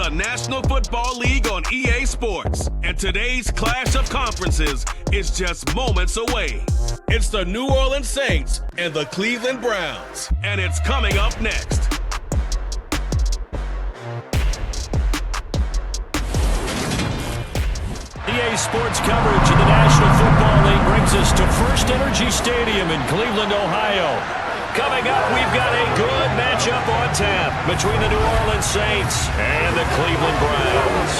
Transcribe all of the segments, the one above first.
the National Football League on EA Sports, and today's clash of conferences is just moments away. It's the New Orleans Saints and the Cleveland Browns, and it's coming up next. EA Sports coverage of the National Football League brings us to First Energy Stadium in Cleveland, Ohio. Coming up, we've got a good matchup on tap between the New Orleans Saints and the Cleveland Browns.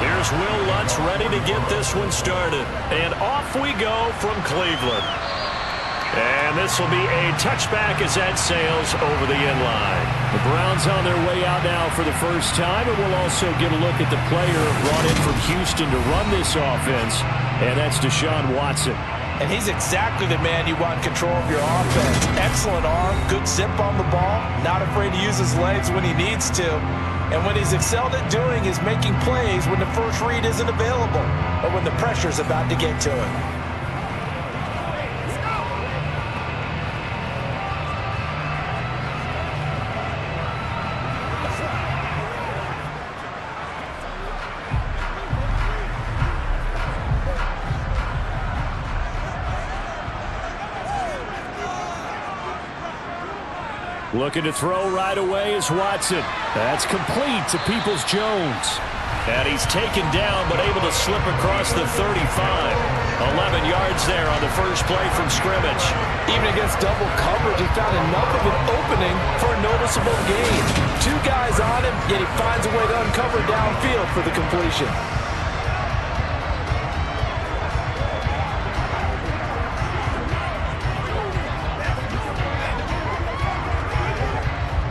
Here's Will Lutz ready to get this one started. And off we go from Cleveland. And this will be a touchback as that sails over the end line. The Browns on their way out now for the first time, and we'll also get a look at the player brought in from Houston to run this offense, and that's Deshaun Watson. And he's exactly the man you want control of your offense. Excellent arm, good zip on the ball, not afraid to use his legs when he needs to. And what he's excelled at doing is making plays when the first read isn't available or when the pressure's about to get to him. Looking to throw right away is Watson. That's complete to Peoples-Jones. And he's taken down but able to slip across the 35. 11 yards there on the first play from scrimmage. Even against double coverage, he found enough of an opening for a noticeable gain. Two guys on him, yet he finds a way to uncover downfield for the completion.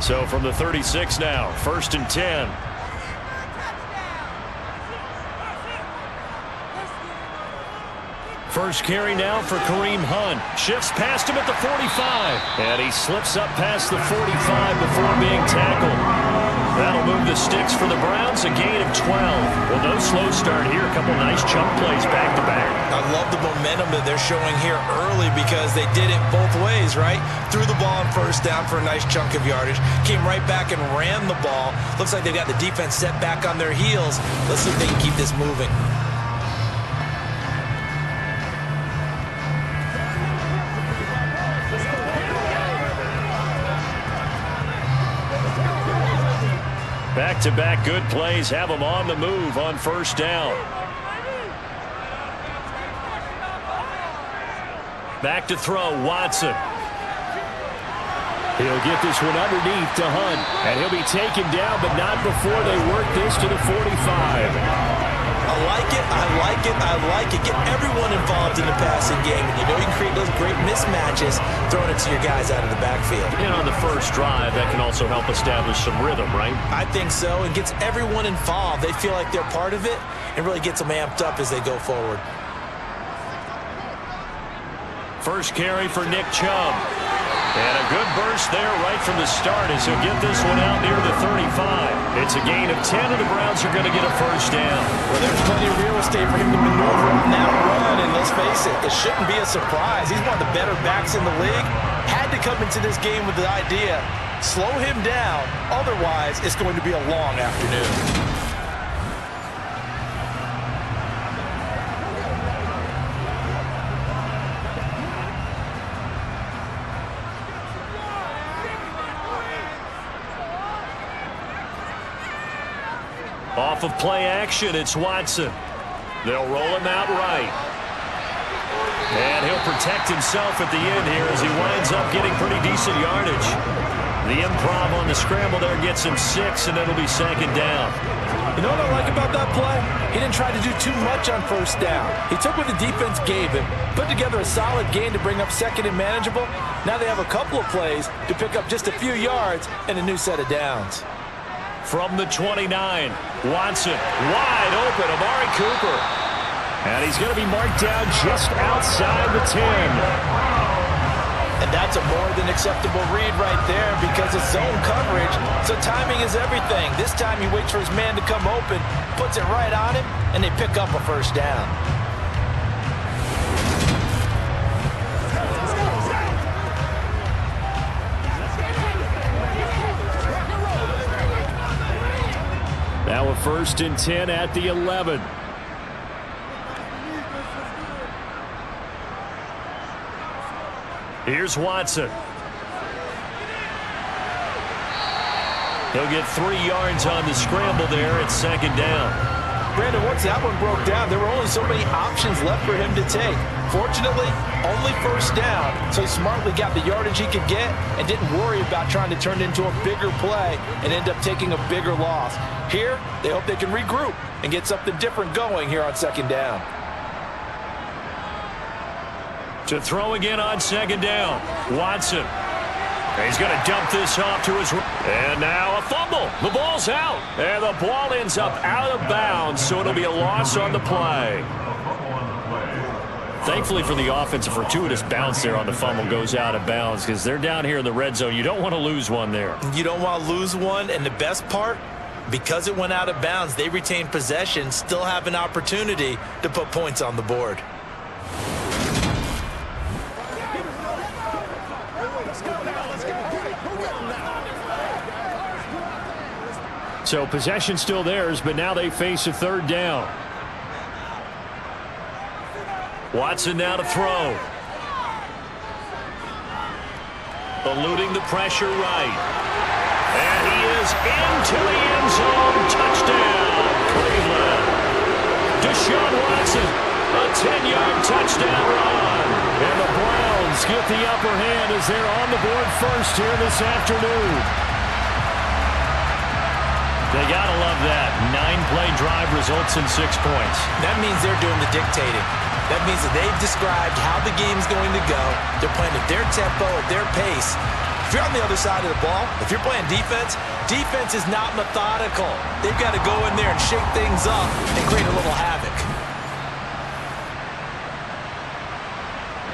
So from the 36 now, 1st and 10. First carry now for Kareem Hunt. Shifts past him at the 45. And he slips up past the 45 before being tackled. That'll move the sticks for the Browns, a gain of 12. Well, no slow start here. A couple nice chunk plays back-to-back. I love the momentum that they're showing here early because they did it both ways, right? Threw the ball on first down for a nice chunk of yardage. Came right back and ran the ball. Looks like they've got the defense set back on their heels. Let's see if they can keep this moving. Back-to-back good plays have them on the move on first down. Back to throw, Watson. He'll get this one underneath to Hunt, and he'll be taken down, but not before they work this to the 45. I like it, I like it, I like it. Get everyone involved in the passing game, and you know you can create those great mismatches throwing it to your guys out of the backfield. And on the first drive, that can also help establish some rhythm, right? I think so, and gets everyone involved. They feel like they're part of it, and really gets them amped up as they go forward. First carry for Nick Chubb. And a good burst there right from the start as he'll get this one out near the 35. It's a gain of 10, and the Browns are going to get a first down. Well, there's plenty of real estate for him to maneuver on that run, and let's face it, it shouldn't be a surprise. He's one of the better backs in the league. Had to come into this game with the idea, slow him down, otherwise it's going to be a long afternoon. Off of play action, it's Watson. They'll roll him out right. And he'll protect himself at the end here as he winds up getting pretty decent yardage. The improv on the scramble there gets him 6, and it'll be second down. You know what I like about that play? He didn't try to do too much on first down. He took what the defense gave him, put together a solid gain to bring up second and manageable. Now they have a couple of plays to pick up just a few yards and a new set of downs. From the 29, Watson, wide open, Amari Cooper. And he's going to be marked down just outside the 10. And that's a more than acceptable read right there because it's zone coverage, so timing is everything. This time he waits for his man to come open, puts it right on him, and they pick up a first down. a 1st and 10 at the 11. Here's Watson. He'll get 3 yards on the scramble there at 2nd down. Brandon, once that one broke down, there were only so many options left for him to take. Fortunately, only 1st down, so he smartly got the yardage he could get and didn't worry about trying to turn it into a bigger play and end up taking a bigger loss. Here, they hope they can regroup and get something different going here on 2nd down. To throw again on 2nd down, Watson. He's going to dump this off to his... And now a fumble. The ball's out. And the ball ends up out of bounds, so it'll be a loss on the play. Thankfully for the offense, a fortuitous bounce there on the fumble goes out of bounds because they're down here in the red zone. You don't want to lose one there. You don't want to lose one, and the best part, because it went out of bounds, they retain possession, still have an opportunity to put points on the board. So possession still theirs, but now they face a 3rd down. Watson now to throw. Eluding the pressure right. And he is into the end zone. Touchdown, Cleveland. Deshaun Watson, a 10-yard touchdown run. And the Browns get the upper hand as they're on the board first here this afternoon. They got to love that. 9-play drive results in 6 points. That means they're doing the dictating. That means that they've described how the game's going to go. They're playing at their tempo, at their pace. If you're on the other side of the ball, if you're playing defense, defense is not methodical. They've got to go in there and shake things up and create a little havoc.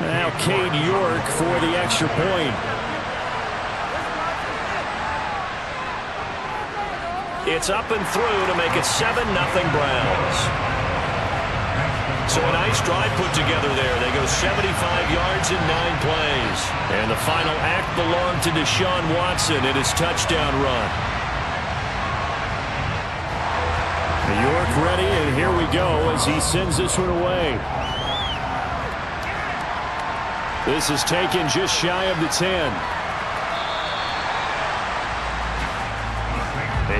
Now Cade York for the extra point. It's up and through to make it 7-0 Browns. So a nice drive put together there. They go 75 yards in 9 plays. And the final act belonged to Deshaun Watson in his touchdown run. York ready, and here we go as he sends this one away. This is taken just shy of the 10.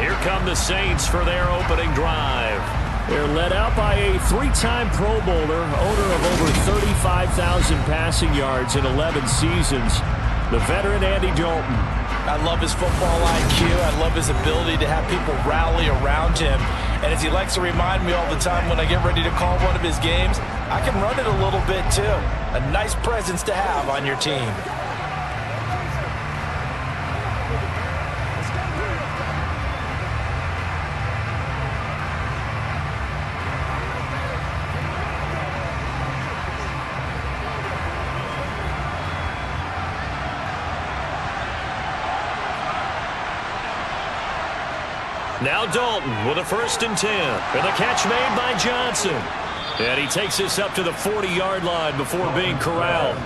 Here come the Saints for their opening drive. They're led out by a 3-time Pro Bowler, owner of over 35,000 passing yards in 11 seasons, the veteran Andy Dalton. I love his football IQ. I love his ability to have people rally around him. And as he likes to remind me all the time when I get ready to call one of his games, I can run it a little bit too. A nice presence to have on your team. Now Dalton with a 1st and 10. And the catch made by Johnson. And he takes this up to the 40-yard line before being corralled.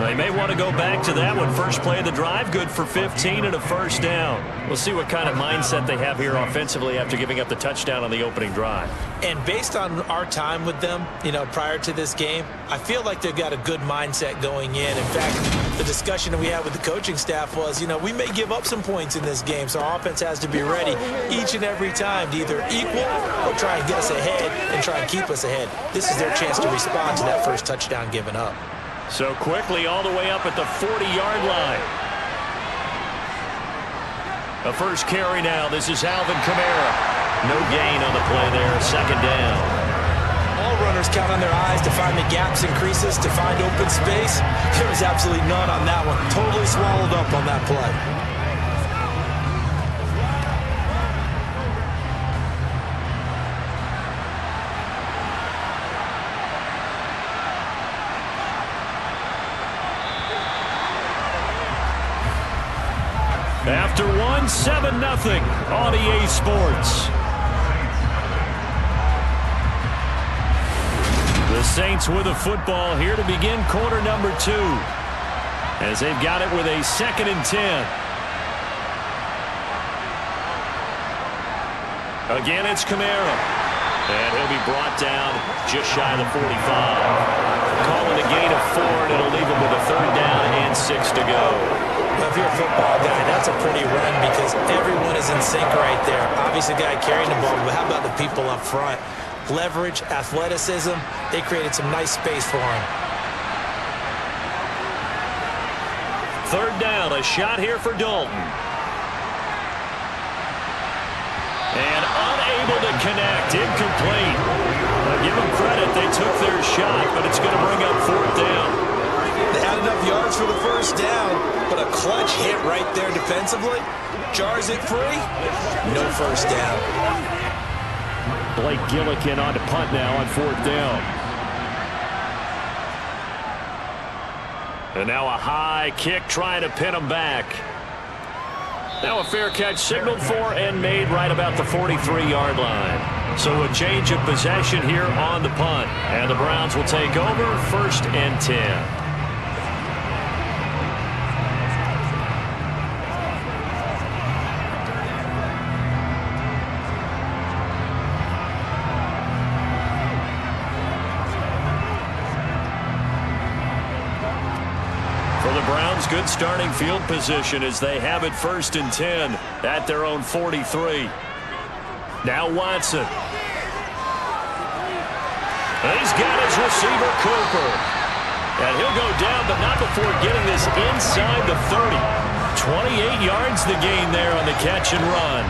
They may want to go back to that one. First play of the drive, good for 15 and a 1st down. We'll see what kind of mindset they have here offensively after giving up the touchdown on the opening drive. And based on our time with them, prior to this game, I feel like they've got a good mindset going in. In fact, the discussion that we had with the coaching staff was, we may give up some points in this game, so our offense has to be ready each and every time to either equal or try and get us ahead and try and keep us ahead. This is their chance to respond to that first touchdown given up. So quickly all the way up at the 40-yard line. A first carry now. This is Alvin Kamara. No gain on the play there. 2nd down. All runners count on their eyes to find the gaps and creases, to find open space. There was absolutely none on that one. Totally swallowed up on that play. After one, 7-0 on EA Sports. The Saints with the football here to begin quarter number 2. As they've got it with a 2nd and 10. Again, it's Kamara. And he'll be brought down just shy of the 45. Calling a gain of 4, and it'll leave him with a 3rd down and 6 to go. Now, if you're a football guy, that's a pretty run because everyone is in sync right there. Obviously, the guy carrying the ball, but how about the people up front? Leverage, athleticism, they created some nice space for him. 3rd down, a shot here for Dalton. And unable to connect, incomplete. Give them credit, they took their shot, but it's going to bring up 4th down. They had enough yards for the 1st down, but a clutch hit right there defensively. Jars it free, no 1st down. Blake Gillikin on to punt now on 4th down. And now a high kick trying to pin him back. Now a fair catch signaled for and made right about the 43-yard line. So a change of possession here on the punt. And the Browns will take over 1st and 10. Good starting field position as they have it 1st and 10 at their own 43. Now Watson. And he's got his receiver Cooper. And he'll go down, but not before getting this inside the 30. 28 yards the gain there on the catch and run.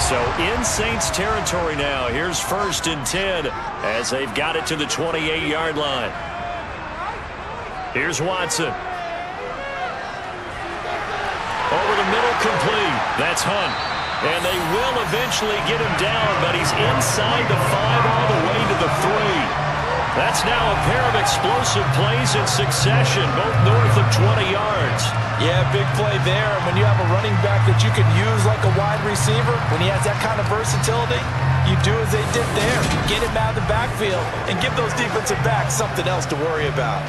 So in Saints territory now. Here's 1st and 10 as they've got it to the 28-yard line. Here's Watson. Over the middle, complete. That's Hunt. And they will eventually get him down, but he's inside the 5 all the way to the 3. That's now a pair of explosive plays in succession, both north of 20 yards. Yeah, big play there. And when you have a running back that you can use like a wide receiver, when he has that kind of versatility, you do as they did there. Get him out of the backfield and give those defensive backs something else to worry about.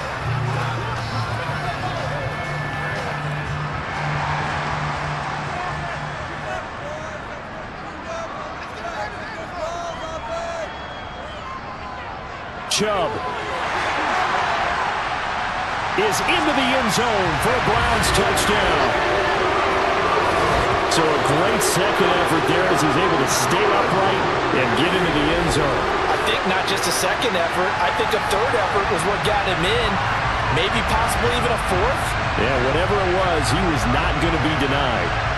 Chubb is into the end zone for a Browns touchdown. So a great second effort there as he's able to stay upright and get into the end zone. I think not just a second effort. I think a 3rd effort was what got him in. Maybe possibly even a 4th. Yeah, whatever it was, he was not going to be denied.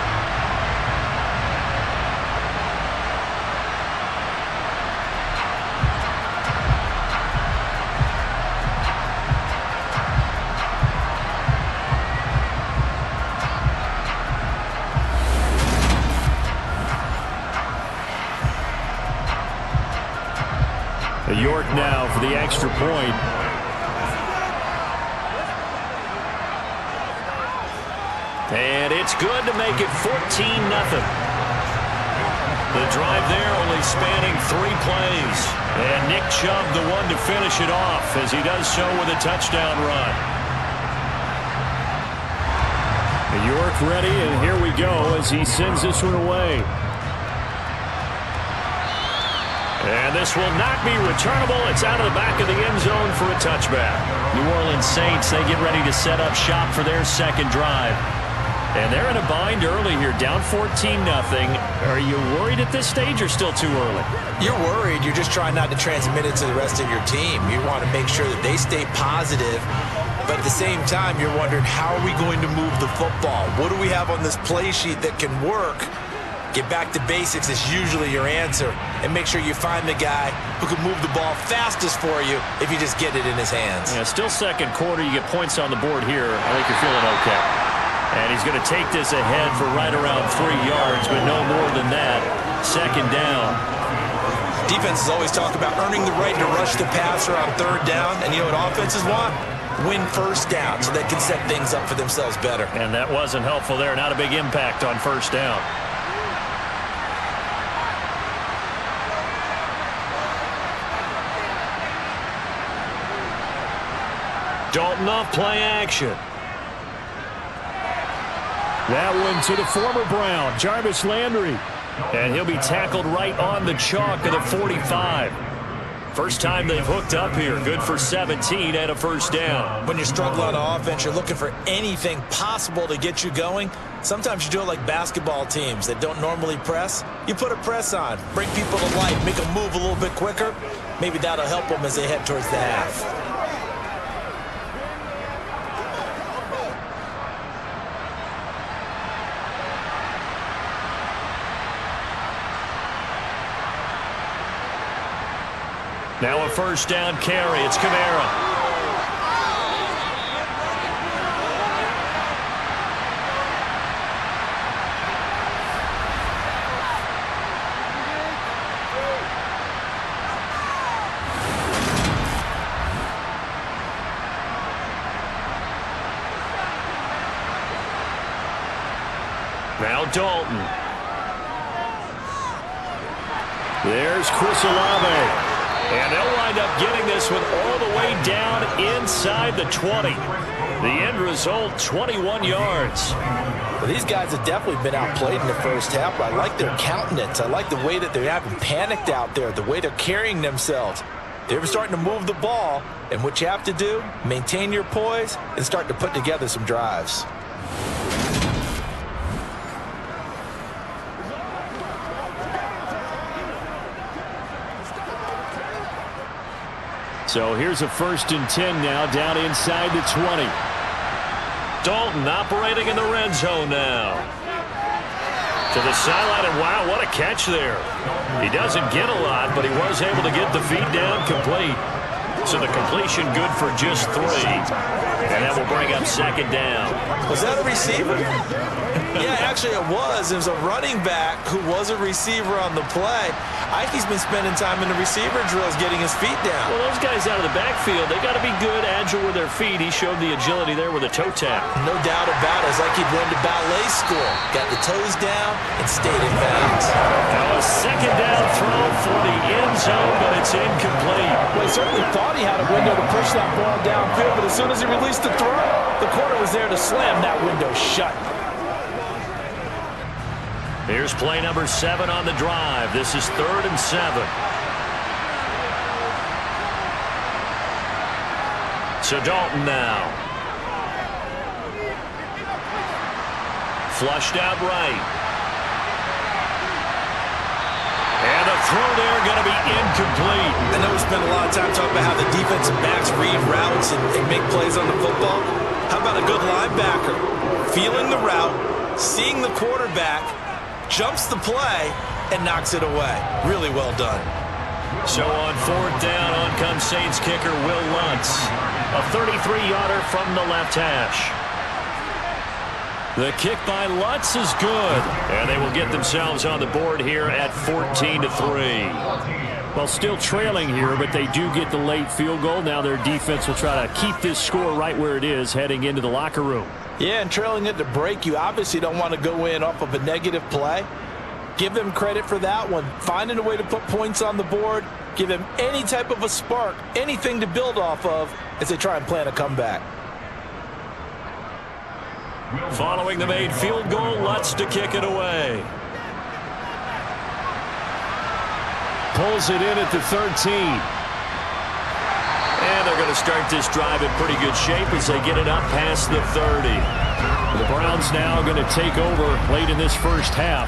York now for the extra point. And it's good to make it 14-0. The drive there only spanning 3 plays. And Nick Chubb the one to finish it off as he does so with a touchdown run. York ready, and here we go as he sends this one away. And this will not be returnable. It's out of the back of the end zone for a touchback. New Orleans Saints, they get ready to set up shop for their 2nd drive. And they're in a bind early here, down 14-0. Are you worried at this stage or still too early? You're worried. You're just trying not to transmit it to the rest of your team. You want to make sure that they stay positive. But at the same time, you're wondering, how are we going to move the football? What do we have on this play sheet that can work? Get back to basics is usually your answer. And make sure you find the guy who can move the ball fastest for you if you just get it in his hands. Yeah, still 2nd quarter. You get points on the board here. I think you're feeling okay. And he's going to take this ahead for right around 3 yards, but no more than that. 2nd down. Defenses always talk about earning the right to rush the passer on 3rd down. And you know what offenses want? win first down so they can set things up for themselves better. And that wasn't helpful there. Not a big impact on first down. Dalton off play action. That one to the former Brown, Jarvis Landry. And he'll be tackled right on the chalk of the 45. First time they've hooked up here. Good for 17 and a first down. When you're struggling on offense, you're looking for anything possible to get you going. Sometimes you do it like basketball teams that don't normally press. You put a press on, bring people to life, make them move a little bit quicker. Maybe that'll help them as they head towards the half. Now a first down carry. It's Kamara. Now Dalton. There's Chris Olave. And they'll wind up getting this one all the way down inside the 20. The end result, 21 yards. Well, these guys have definitely been outplayed in the first half, but I like their countenance. I like the way that they haven't panicked out there, the way they're carrying themselves. They're starting to move the ball, and what you have to do, maintain your poise and start to put together some drives. So here's a 1st and 10 now down inside the 20. Dalton operating in the red zone now. To the sideline, and wow, what a catch there. He doesn't get a lot, but he was able to get the feed down complete. So the completion good for just 3. And that will bring up 2nd down. Was that a receiver? Yeah, actually it was. It was a running back who was a receiver on the play. I think he's been spending time in the receiver drills getting his feet down. Well, those guys out of the backfield, they got to be good, agile with their feet. He showed the agility there with a toe tap. No doubt about it. It's like he'd went to ballet school. Got the toes down and stayed in bounds. Now a 2nd down throw for the end zone, but it's incomplete. Well, he certainly thought he had a window to push that ball downfield, but as soon as he released the throw, the corner was there to slam that window shut. Here's play number 7 on the drive. This is 3rd and 7. So Dalton now. Flushed out right. And a throw there going to be incomplete. I know we spent a lot of time talking about how the defensive backs read routes and make plays on the football. How about a good linebacker? Feeling the route, seeing the quarterback, jumps the play, and knocks it away. Really well done. So on 4th down, on comes Saints kicker Will Lutz. A 33-yarder from the left hash. The kick by Lutz is good. And they will get themselves on the board here at 14-3. Well, still trailing here, but they do get the late field goal. Now their defense will try to keep this score right where it is heading into the locker room. Yeah, and trailing it to break, you obviously don't want to go in off of a negative play. Give them credit for that one. Finding a way to put points on the board. Give them any type of a spark, anything to build off of as they try and plan a comeback. Following the made field goal, Lutz to kick it away. Pulls it in at the 13. And they're going to start this drive in pretty good shape as they get it up past the 30. The Browns now going to take over late in this first half.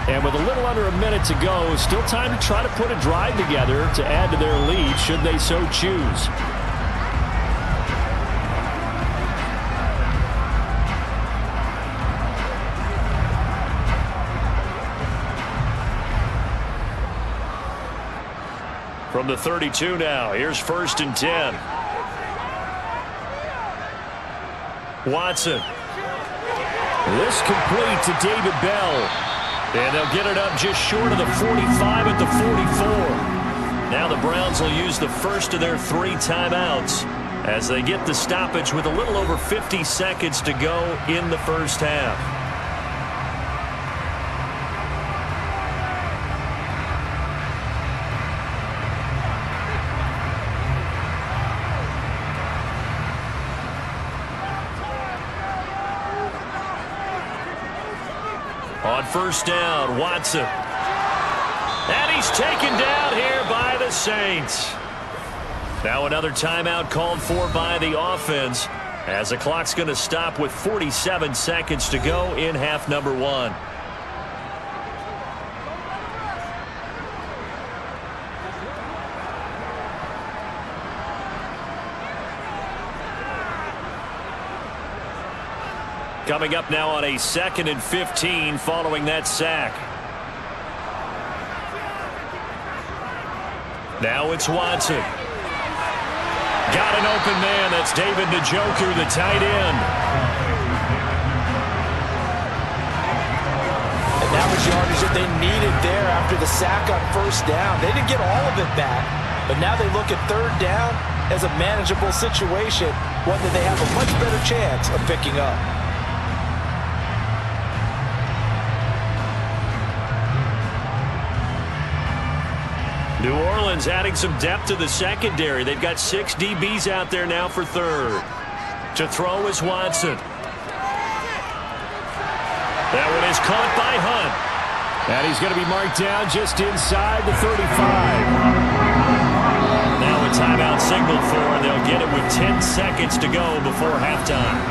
And with a little under a minute to go, still time to try to put a drive together to add to their lead should they so choose. From the 32 now, here's 1st and 10. Watson. This complete to David Bell. And they'll get it up just short of the 45 at the 44. Now the Browns will use the first of their 3 timeouts. as they get the stoppage with a little over 50 seconds to go in the first half. On first down, Watson. And he's taken down here by the Saints. Now another timeout called for by the offense as the clock's going to stop with 47 seconds to go in half number one. Coming up now on a 2nd and 15 following that sack. Now it's Watson. Got an open man. That's David Njoku, the tight end. And that was yardage that they needed there after the sack on first down. They didn't get all of it back, but now they look at third down as a manageable situation, one that they have a much better chance of picking up. New Orleans adding some depth to the secondary. They've got 6 DBs out there now for third. To throw is Watson. That one is caught by Hunt. And he's going to be marked down just inside the 35. Now a timeout signal for, and they'll get it with 10 seconds to go before halftime.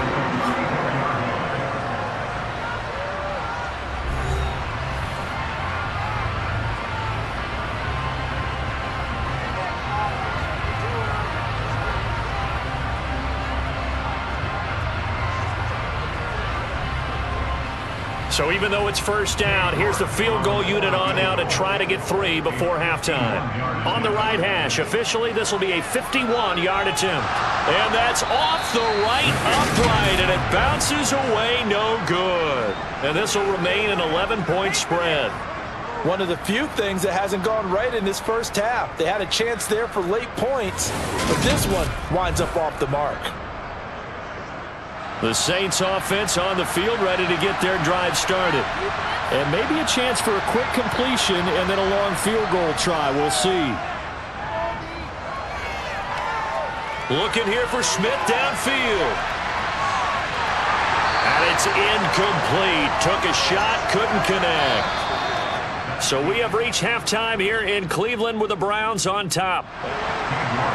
So even though it's first down, here's the field goal unit on now to try to get 3 before halftime. On the right hash, officially this will be a 51-yard attempt. And that's off the right upright, and it bounces away no good. And this will remain an 11-point spread. One of the few things that hasn't gone right in this first half. They had a chance there for late points, but this one winds up off the mark. The Saints offense on the field ready to get their drive started. And maybe a chance for a quick completion and then a long field goal try. We'll see. Looking here for Smith downfield. And it's incomplete. Took a shot, couldn't connect. So we have reached halftime here in Cleveland with the Browns on top.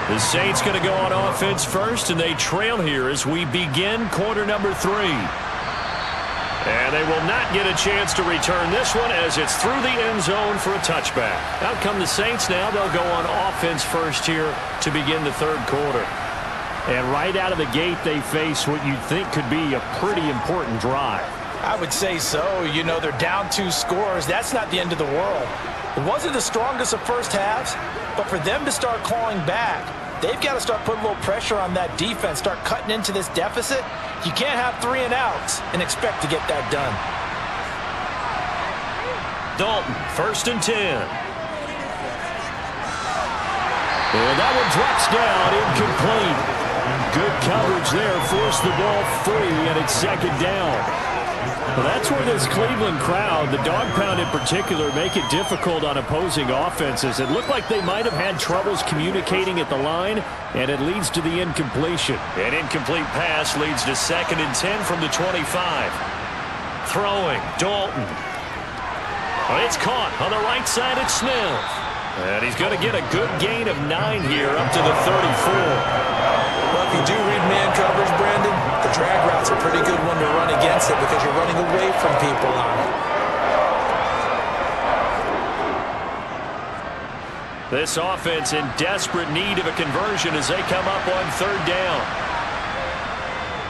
The Saints going to go on offense first, and they trail here as we begin quarter number 3. And they will not get a chance to return this one as it's through the end zone for a touchback. Out come the Saints now. They'll go on offense first here to begin the third quarter. And right out of the gate, they face what you'd think could be a pretty important drive. I would say so. You know, they're down 2 scores. That's not the end of the world. It wasn't the strongest of first halves, but for them to start clawing back, they've got to start putting a little pressure on that defense, start cutting into this deficit. You can't have 3 and outs and expect to get that done. Dalton, 1st and 10. And that one drops down, incomplete. Good coverage there, forced the ball free, and it's 2nd down. Well, that's where this Cleveland crowd, the dog pound in particular, make it difficult on opposing offenses. It looked like they might have had troubles communicating at the line, and it leads to the incompletion. An incomplete pass leads to 2nd and 10 from the 25. Throwing, Dalton. Well, it's caught on the right side at Smith. And he's going to get a good gain of 9 here up to the 34. Well, if you do read man coverage, Brandon, the drag route's a pretty good one to run against it because you're running away from people on it. This offense in desperate need of a conversion as they come up on 3rd down.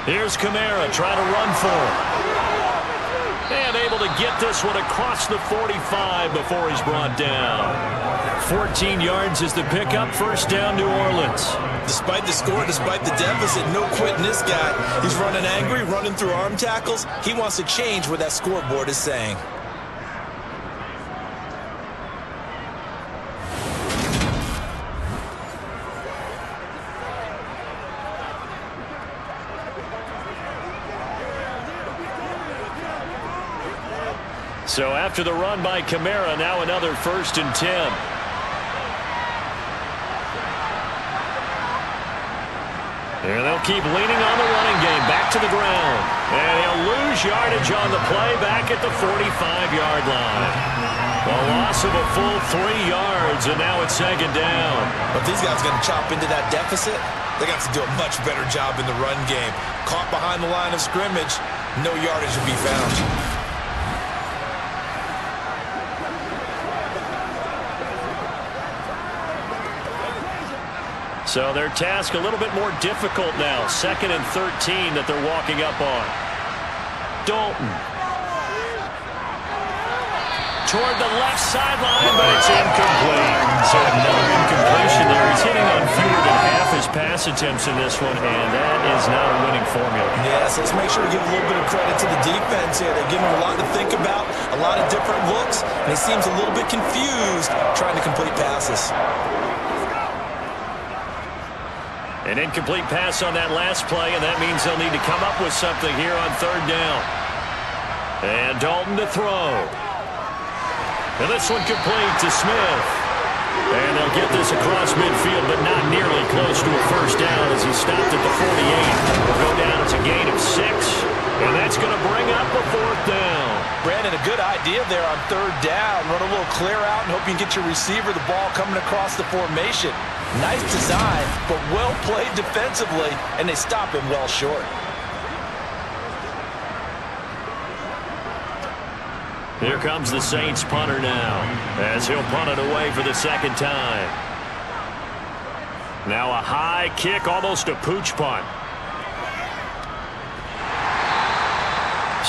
Here's Kamara trying to run for him. And able to get this one across the 45 before he's brought down. 14 yards is the pickup, 1st down, New Orleans. Despite the score, despite the deficit, no quitting this guy. He's running angry, running through arm tackles. He wants to change what that scoreboard is saying. So after the run by Kamara, now another 1st and 10. And they'll keep leaning on the running game. Back to the ground. And he'll lose yardage on the play back at the 45-yard line. A loss of a full 3 yards, and now it's 2nd down. But these guys are going to chop into that deficit. They got to do a much better job in the run game. Caught behind the line of scrimmage, no yardage to be found. So their task a little bit more difficult now. 2nd and 13 that they're walking up on. Dalton. Toward the left sideline, but it's incomplete. So another incompletion there. He's hitting on fewer than half his pass attempts in this one, and that is not a winning formula. Yes, let's make sure to give a little bit of credit to the defense here. They're giving him a lot to think about, a lot of different looks, and he seems a little bit confused trying to complete passes. An incomplete pass on that last play, and that means they'll need to come up with something here on 3rd down. And Dalton to throw. And this one complete to Smith. And they'll get this across midfield, but not nearly close to a 1st down as he stopped at the 48. Will go down as a gain of 6. And that's going to bring up a 4th down. Brandon, a good idea there on 3rd down. Run a little clear out and hope you can get your receiver the ball coming across the formation. Nice design, but well played defensively, and they stop him well short. Here comes the Saints punter now, as he'll punt it away for the 2nd time. Now a high kick, almost a pooch punt.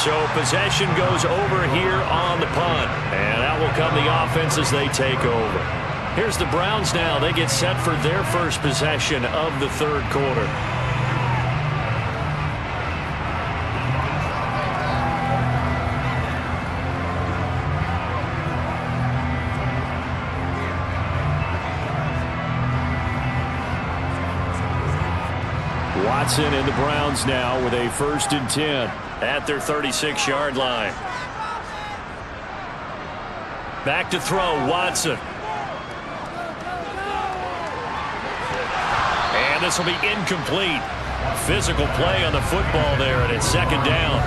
So possession goes over here on the punt, and that will come the offense as they take over. Here's the Browns now. They get set for their first possession of the 3rd quarter. Watson and the Browns now with a 1st and 10 at their 36-yard line. Back to throw, Watson. And this will be incomplete. Physical play on the football there, and it's 2nd down.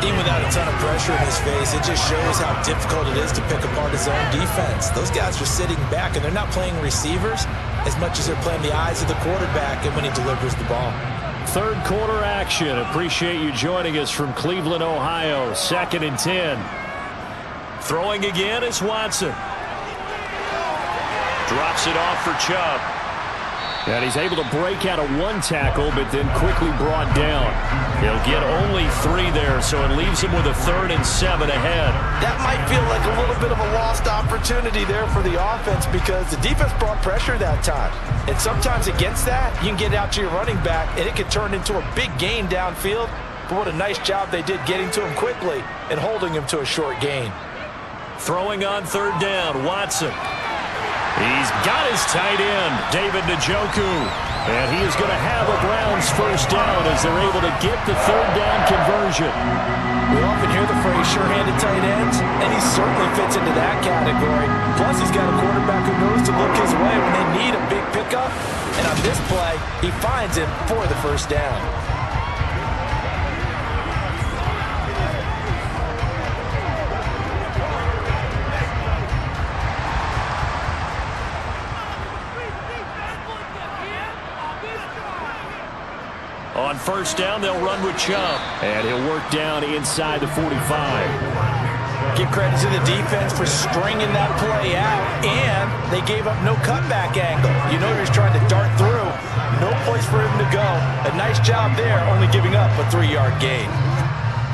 Even without a ton of pressure in his face, it just shows how difficult it is to pick apart his own defense. Those guys are sitting back, and they're not playing receivers as much as they're playing the eyes of the quarterback and when he delivers the ball. 3rd quarter action. Appreciate you joining us from Cleveland, Ohio. 2nd and 10. Throwing again is Watson. Drops it off for Chubb. And he's able to break out of 1 tackle, but then quickly brought down. He'll get only 3 there, so it leaves him with a 3rd and 7 ahead. That might feel like a little bit of a lost opportunity there for the offense because the defense brought pressure that time. And sometimes against that, you can get out to your running back, and it can turn into a big gain downfield. But what a nice job they did getting to him quickly and holding him to a short gain. Throwing on 3rd down, Watson. He's got his tight end, David Njoku. And he is going to have a Browns 1st down as they're able to get the 3rd down conversion. We often hear the phrase sure-handed tight ends, and he certainly fits into that category. Plus, he's got a quarterback who knows to look his way when they need a big pickup. And on this play, he finds him for the 1st down. On 1st down, they'll run with Chubb. And he'll work down inside the 45. Give credit to the defense for stringing that play out, and they gave up no cutback angle. You know he was trying to dart through. No place for him to go. A nice job there, only giving up a 3-yard gain.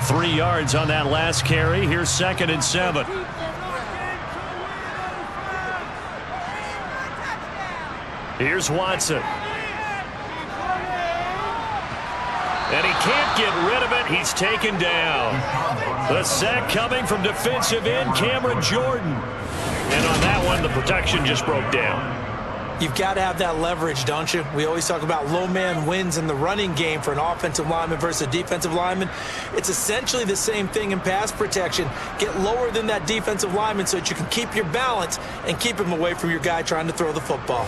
3 yards on that last carry. Here's 2nd and 7. Here's Watson. And he can't get rid of it. He's taken down. The sack coming from defensive end Cameron Jordan. And on that one, the protection just broke down. You've got to have that leverage, don't you? We always talk about low man wins in the running game for an offensive lineman versus a defensive lineman. It's essentially the same thing in pass protection. Get lower than that defensive lineman so that you can keep your balance and keep him away from your guy trying to throw the football.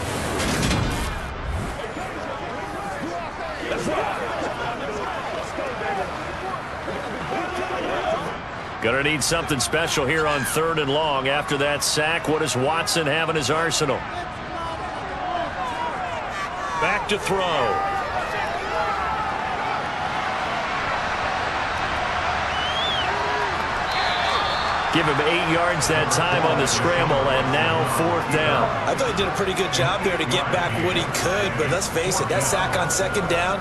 Gonna need something special here on 3rd and long. After that sack, what does Watson have in his arsenal? Back to throw. Give him 8 yards that time on the scramble, and now 4th down. I thought he did a pretty good job there to get back what he could, but let's face it, that sack on 2nd down,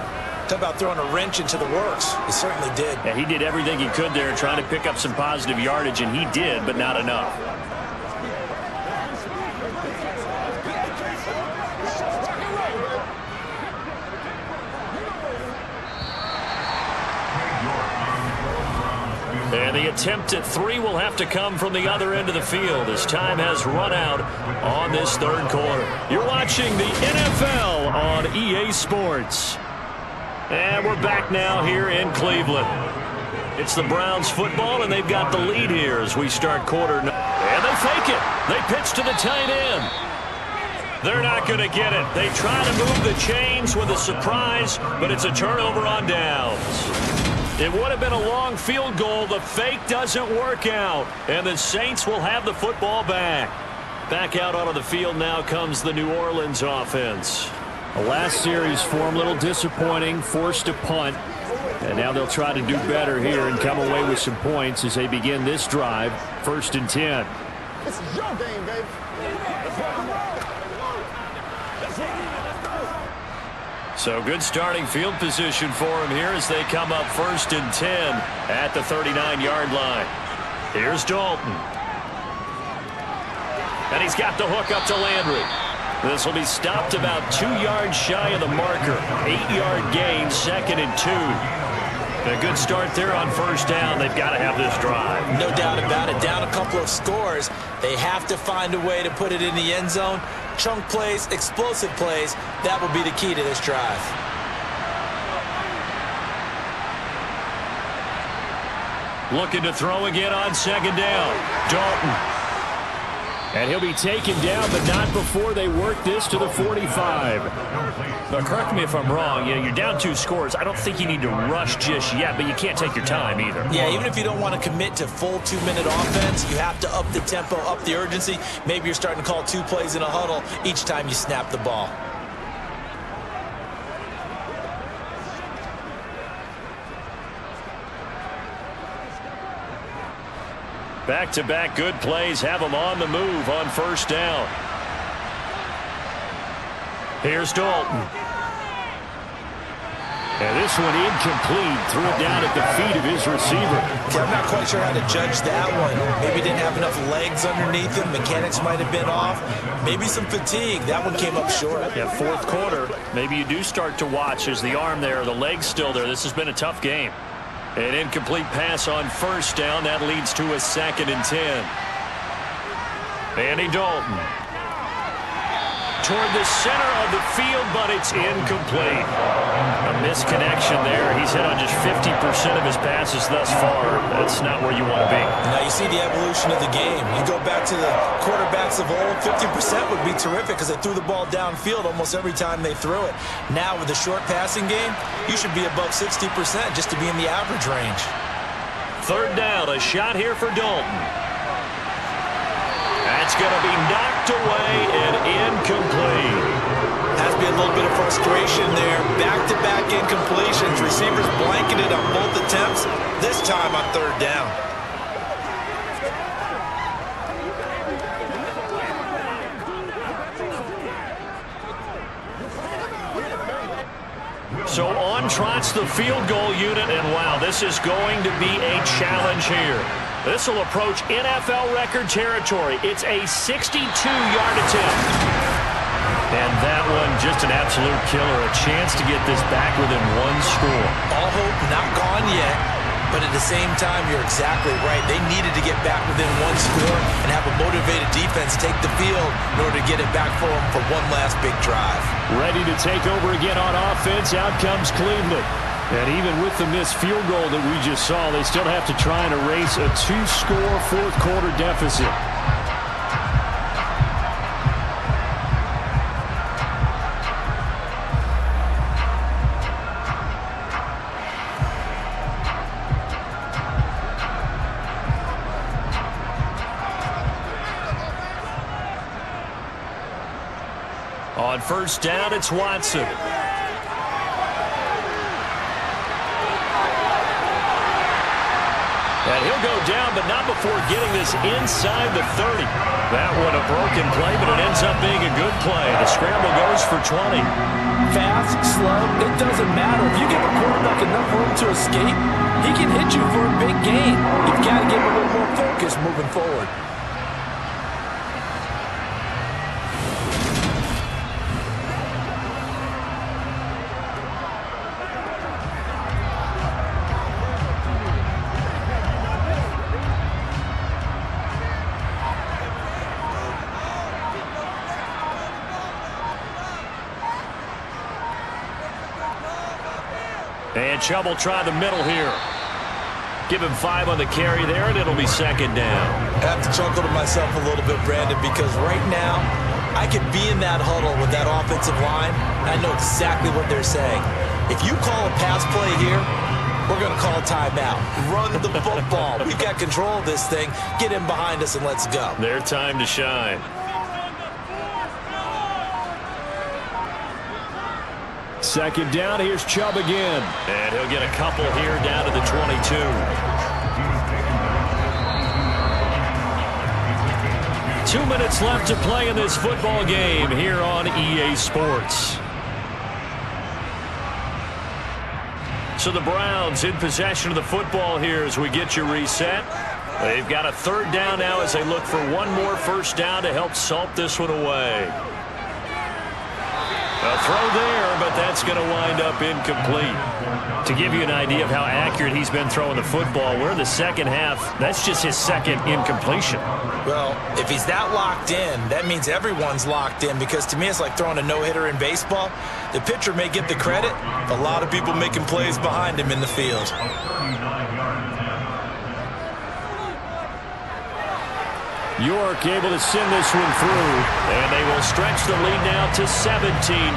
talk about throwing a wrench into the works. He certainly did. Yeah, he did everything he could there trying to pick up some positive yardage, and he did, but not enough. And the attempt at 3 will have to come from the other end of the field as time has run out on this 3rd quarter. You're watching the NFL on EA Sports. And we're back now here in Cleveland. It's the Browns football, and they've got the lead here as we start quarter. And they fake it. They pitch to the tight end. They're not going to get it. They try to move the chains with a surprise, but it's a turnover on downs. It would have been a long field goal. The fake doesn't work out, and the Saints will have the football back. Back out onto the field now comes the New Orleans offense. The last series for them, a little disappointing, forced a punt. And now they'll try to do better here and come away with some points as they begin this drive, 1st and 10. This is your game, baby. So good starting field position for him here as they come up 1st and 10 at the 39-yard line. Here's Dalton. And he's got the hook up to Landry. This will be stopped about 2 yards shy of the marker. 8-yard gain, 2nd and 2. A good start there on 1st down. They've got to have this drive. No doubt about it. Down a couple of scores. They have to find a way to put it in the end zone. Chunk plays, explosive plays. That will be the key to this drive. Looking to throw again on 2nd down. Dalton. And he'll be taken down, but not before they work this to the 45. Now, correct me if I'm wrong. You're down 2 scores. I don't think you need to rush just yet, but you can't take your time either. Yeah, even if you don't want to commit to full 2-minute offense, you have to up the tempo, up the urgency. Maybe you're starting to call 2 plays in a huddle each time you snap the ball. Back-to-back good plays have them on the move on 1st down. Here's Dalton. And this one incomplete. Threw it down at the feet of his receiver. Okay, I'm not quite sure how to judge that one. Maybe didn't have enough legs underneath him. Mechanics might have been off. Maybe some fatigue. That one came up short. Yeah, 4th quarter. Maybe you do start to watch as the arm there, the leg's still there. This has been a tough game. An incomplete pass on 1st down. That leads to a 2nd and 10. Andy Dalton. Toward the center of the field, but it's incomplete. A misconnection there. He's hit on just 50% of his passes thus far. That's not where you want to be. Now you see the evolution of the game. You go back to the quarterbacks of old, 50% would be terrific because they threw the ball downfield almost every time they threw it. Now with the short passing game, you should be above 60% just to be in the average range. 3rd down, a shot here for Dalton. That's going to be knocked away and incomplete. Has to be a little bit of frustration there. Back-to-back incompletions. Receivers blanketed on both attempts, this time on 3rd down. So on trots the field goal unit, and wow, this is going to be a challenge here. This will approach NFL record territory. It's a 62-yard attempt. And that one, just an absolute killer. A chance to get this back within 1 score. All hope not gone yet. But at the same time, you're exactly right. They needed to get back within one score and have a motivated defense take the field in order to get it back for them for one last big drive. Ready to take over again on offense. Out comes Cleveland. And even with the missed field goal that we just saw, they still have to try and erase a two-score fourth-quarter deficit. On first down, it's Watson. And he'll go down, but not before getting this inside the 30. That one a broken play, but it ends up being a good play. The scramble goes for 20. Fast, slow, it doesn't matter. If you give a quarterback enough room to escape, he can hit you for a big gain. You've got to give him a little more focus moving forward. And Chubb will try the middle here. Give him 5 on the carry there, and it'll be second down. I have to chuckle to myself a little bit, Brandon, because right now, I could be in that huddle with that offensive line, and I know exactly what they're saying. If you call a pass play here, we're going to call a timeout. Run the football. We've got control of this thing. Get in behind us and let's go. Their time to shine. Second down, here's Chubb again. And he'll get a couple here down to the 22. 2 minutes left to play in this football game here on EA Sports. So the Browns in possession of the football here as we get you reset. They've got a third down now as they look for one more first down to help salt this one away. A throw there, but that's going to wind up incomplete. To give you an idea of how accurate he's been throwing the football, we're in the second half. That's just his second incompletion. Well, if he's that locked in, that means everyone's locked in, because to me it's like throwing a no-hitter in baseball. The pitcher may get the credit, a lot of people making plays behind him in the field. York able to send this one through, and they will stretch the lead now to 17-3.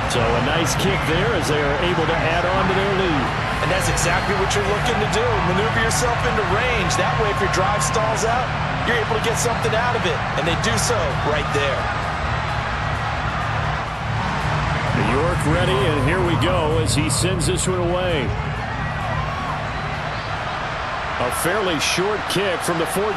So a nice kick there as they are able to add on to their lead. And that's exactly what you're looking to do. Maneuver yourself into range. That way, if your drive stalls out, you're able to get something out of it. And they do so right there. York ready, and here we go as he sends this one away. A fairly short kick from the 14.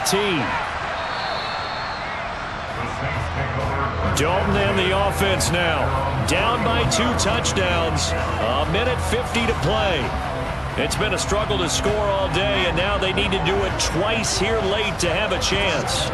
Dalton and the offense now. Down by 2 touchdowns. A minute 50 to play. It's been a struggle to score all day, and now they need to do it twice here late to have a chance.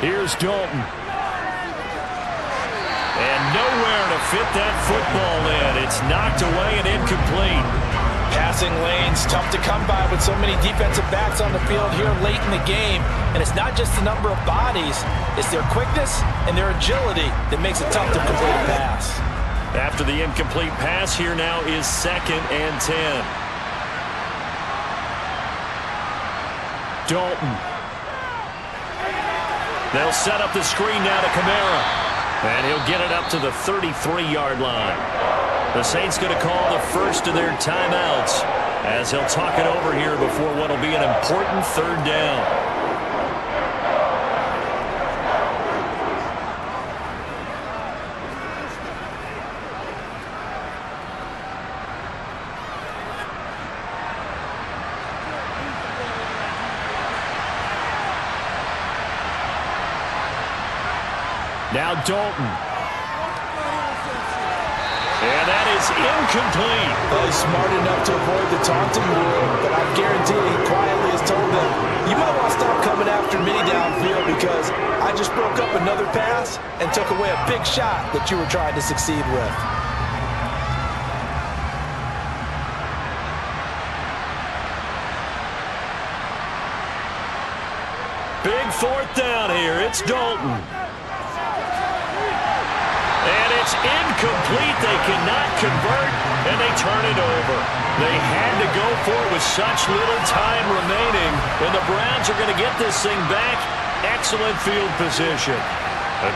Here's Dalton. And nowhere to fit that football in. It's knocked away and incomplete. Passing lanes, tough to come by with so many defensive backs on the field here late in the game. And it's not just the number of bodies, it's their quickness and their agility that makes it tough to complete a pass. After the incomplete pass, here now is 2nd and 10. Dalton. They'll set up the screen now to Kamara. And he'll get it up to the 33-yard line. The Saints going to call the first of their timeouts as he'll talk it over here before what will be an important third down. Now Dalton. And that is incomplete. He's smart enough to avoid the taunting rule, but I guarantee he quietly has told them, you might want to stop coming after me downfield because I just broke up another pass and took away a big shot that you were trying to succeed with. Big fourth down here. It's Dalton. And it's incomplete. They cannot convert, and they turn it over. They had to go for it with such little time remaining, and the Browns are going to get this thing back. Excellent field position.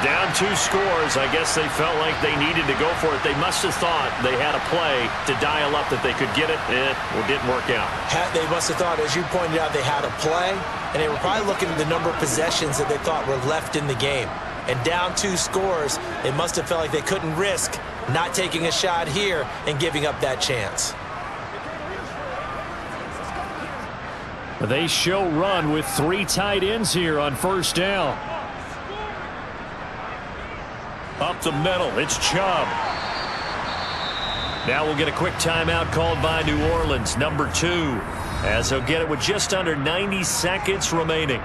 Down 2 scores. I guess they felt like they needed to go for it. They must have thought they had a play to dial up that they could get it. It didn't work out. They must have thought, as you pointed out, they had a play, and they were probably looking at the number of possessions that they thought were left in the game. And down 2 scores, they must have felt like they couldn't risk not taking a shot here and giving up that chance. They show run with 3 tight ends here on first down. Up the middle, it's Chubb. Now we'll get a quick timeout called by New Orleans, number 2, as they'll get it with just under 90 seconds remaining.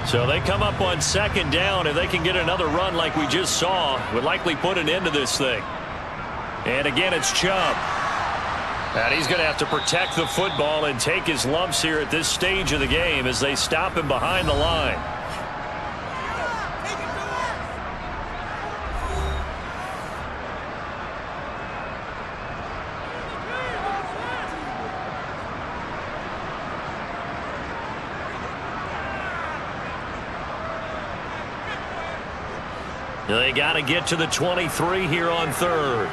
So they come up on second down. If they can get another run like we just saw, would likely put an end to this thing. And again, it's Chubb. And he's going to have to protect the football and take his lumps here at this stage of the game as they stop him behind the line. They got to get to the 23 here on third.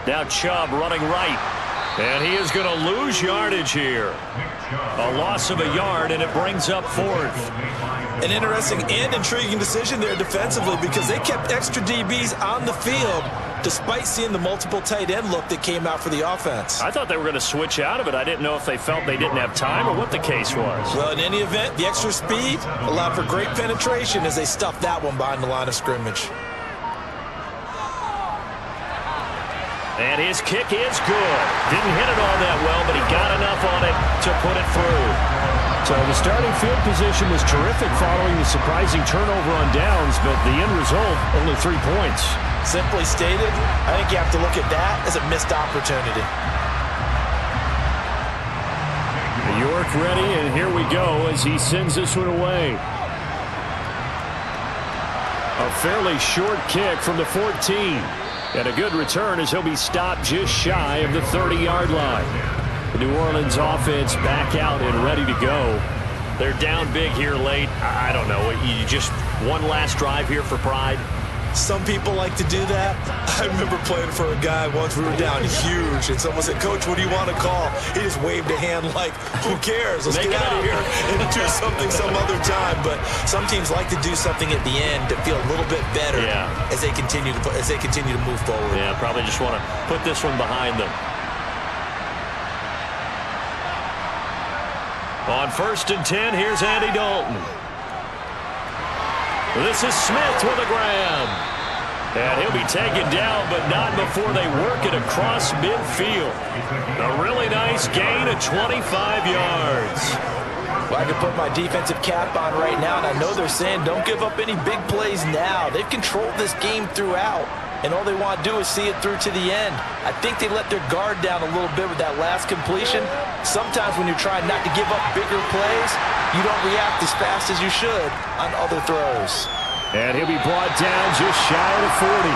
Now Chubb running right. And he is going to lose yardage here. A loss of a yard, and it brings up fourth. An interesting and intriguing decision there defensively because they kept extra DBs on the field despite seeing the multiple tight end look that came out for the offense. I thought they were going to switch out of it. I didn't know if they felt they didn't have time or what the case was. Well, in any event, the extra speed allowed for great penetration as they stuffed that one behind the line of scrimmage. And his kick is good. Didn't hit it all that well, but he got enough on it to put it through. So the starting field position was terrific following the surprising turnover on downs, but the end result, only 3 points. Simply stated, I think you have to look at that as a missed opportunity. York ready, and here we go as he sends this one away. A fairly short kick from the 14. And a good return as he'll be stopped just shy of the 30-yard line. The New Orleans offense back out and ready to go. They're down big here late. I don't know. You just one last drive here for pride. Some people like to do that. I remember playing for a guy once. We were down huge, and someone said, "Coach, what do you want to call?" He just waved a hand like, "Who cares? Let's get out of here and do something some other time." But some teams like to do something at the end to feel a little bit better as they continue to move forward. Yeah, probably just want to put this one behind them. On 1st and 10, here's Andy Dalton. This is Smith with a grab. And he'll be taken down, but not before they work it across midfield. A really nice gain of 25 yards. Well, I can put my defensive cap on right now, and I know they're saying don't give up any big plays now. They've controlled this game throughout, and all they want to do is see it through to the end. I think they let their guard down a little bit with that last completion. Sometimes when you're trying not to give up bigger plays, you don't react as fast as you should on other throws. And he'll be brought down just shy of the 40.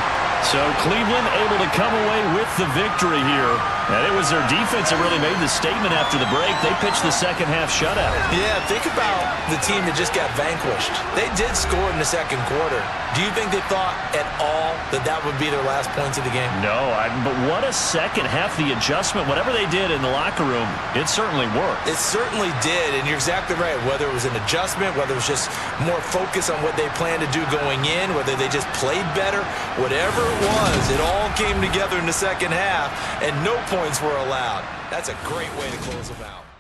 So Cleveland able to come away with the victory here. And it was their defense that really made the statement after the break. They pitched the second half shutout. Yeah, think about the team that just got vanquished. They did score in the second quarter. Do you think they thought at all that that would be their last points of the game? No, but what a second half. The adjustment, whatever they did in the locker room, it certainly worked. It certainly did, and you're exactly right. Whether it was an adjustment, whether it was just more focus on what they planned to do going in, whether they just played better, whatever it was, it all came together in the second half, and no points were allowed. That's a great way to close them out.